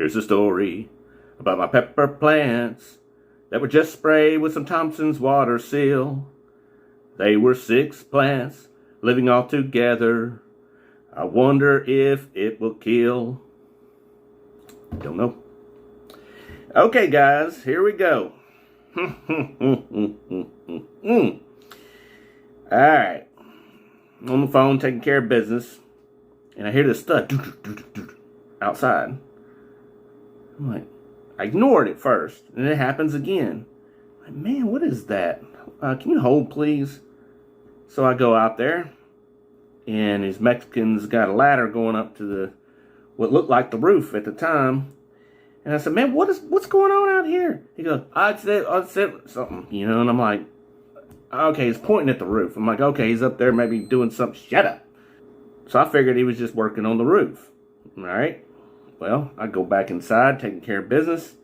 Here's a story about my pepper plants that were just sprayed with some Thompson's water seal. They were 6 plants living all together. I wonder if it will kill. Don't know. Okay, guys, here we go. Alright. On the phone taking care of business. And I hear this thud outside. I'm like, I ignored it first. And it happens again. I'm like, man, what is that? Can you hold, please? So I go out there. And these Mexicans got a ladder going up to what looked like the roof at the time. And I said, man, what's going on out here? He goes, I said something, you know, and I'm like, okay, he's pointing at the roof. I'm like, okay, he's up there maybe doing something. Shut up. So I figured he was just working on the roof. All right. Well, I go back inside, taking care of business.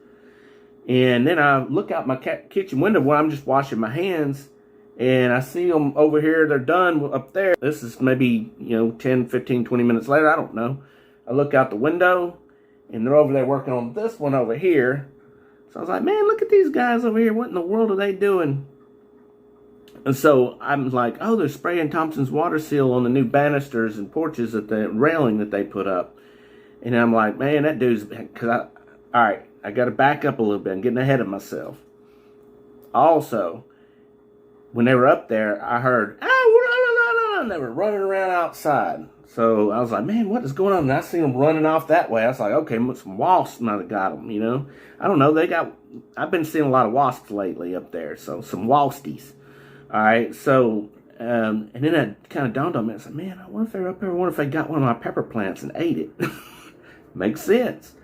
And then I look out my kitchen window where I'm just washing my hands. And I see them over here. They're done up there. This is maybe, 10, 15, 20 minutes later. I don't know. I look out the window. And they're over there working on this one over here. So I was like, man, look at these guys over here. What in the world are they doing? And so I'm like, oh, they're spraying Thompson's water seal on the new banisters and porches at the railing that they put up. And I'm like, man, that dude's, all right, I got to back up a little bit. I'm getting ahead of myself. Also, when they were up there, I heard, and they were running around outside. So I was like, man, what is going on? And I seen them running off that way. I was like, okay, some wasps might have got them, I don't know. I've been seeing a lot of wasps lately up there. So some waspies. All right. So, and then it kind of dawned on me. I said, man, I wonder if they're up there. I wonder if they got one of my pepper plants and ate it. Makes sense.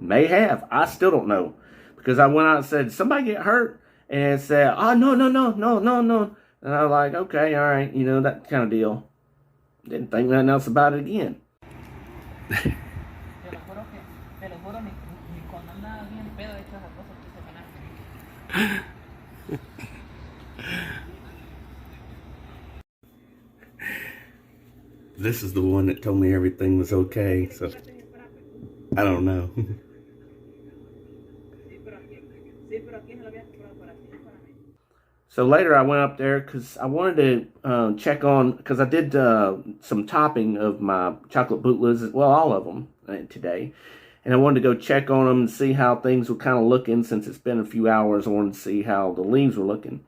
May have. I still don't know. Because I went out and said, somebody get hurt? And said, oh, no. And I was like, okay, all right, that kind of deal. Didn't think nothing else about it again. This is the one that told me everything was okay, so I don't know. So later I went up there because I wanted to check on, because I did some topping of my chocolate bootlegs, well, all of them today. And I wanted to go check on them and see how things were kind of looking since it's been a few hours. I wanted to see how the leaves were looking.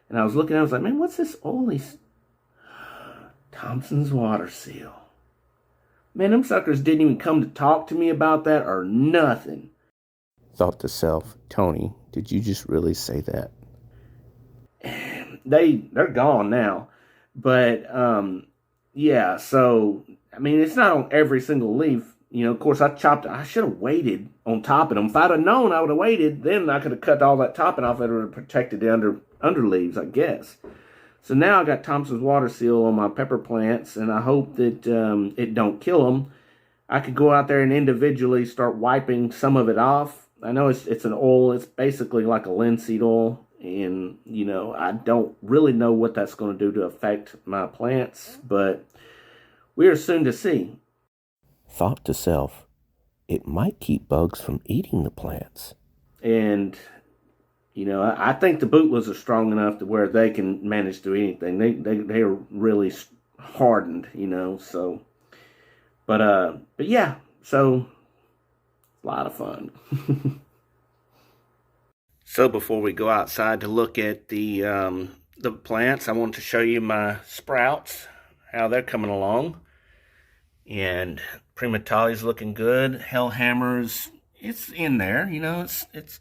And I was looking, I was like, man, what's this oily Thompson's water seal? Man, them suckers didn't even come to talk to me about that or nothing. Thought to self, Tony, did you just really say that? They're gone now, but yeah. So I mean, it's not on every single leaf. Of course, I should have waited on topping them. If I'd have known, I would have waited. Then I could have cut all that topping off. It would have protected the under leaves, I guess. So now I got Thompson's water seal on my pepper plants, and I hope that it don't kill them. I could go out there and individually start wiping some of it off. I know it's an oil. It's basically like a linseed oil. And, I don't really know what that's going to do to affect my plants, but we are soon to see. Thought to self, it might keep bugs from eating the plants. And, I think the bootlets are strong enough to where they can manage to do anything. They are really hardened, so. But yeah, so a lot of fun. So before we go outside to look at the plants, I want to show you my sprouts, how they're coming along. And Primatali's looking good. Hellhammer's, it's in there, it's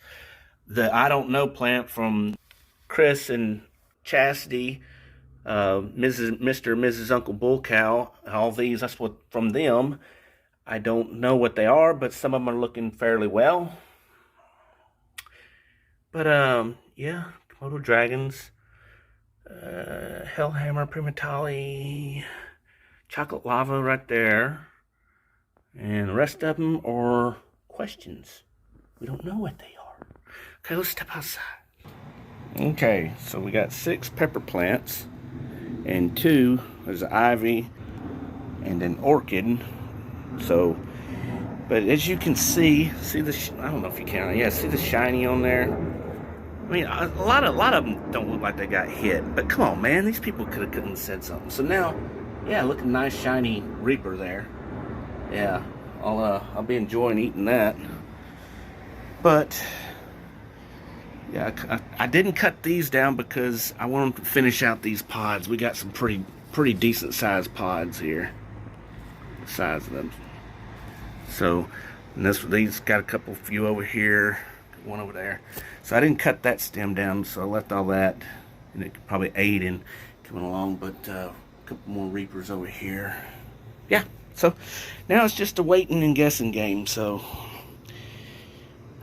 the I Don't Know plant from Chris and Chastity, Mr. and Mrs. Uncle Bull Cow. All these, that's what from them. I don't know what they are, but some of them are looking fairly well. But, yeah, Komodo dragons, Hellhammer, Primatali, Chocolate Lava right there. And the rest of them are questions. We don't know what they are. Okay, let's step outside. Okay, so we got 6 pepper plants. And 2, there's an ivy and an orchid. So But as you can see the, I don't know if you can, yeah, see the shiny on there? I mean, a lot of them don't look like they got hit. But come on, man, these people could have said something. So now, yeah, looking nice, shiny Reaper there. Yeah, I'll be enjoying eating that. But yeah, I didn't cut these down because I want them to finish out these pods. We got some pretty decent sized pods here. The size of them. So, and these got a few over here, one over there. So I didn't cut that stem down, so I left all that, and it could probably aid in coming along. But a couple more Reapers over here. Yeah. So now it's just a waiting and guessing game. So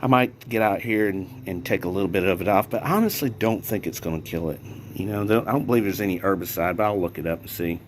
I might get out here and take a little bit of it off, but I honestly don't think it's going to kill it. You know, I don't believe there's any herbicide, but I'll look it up and see.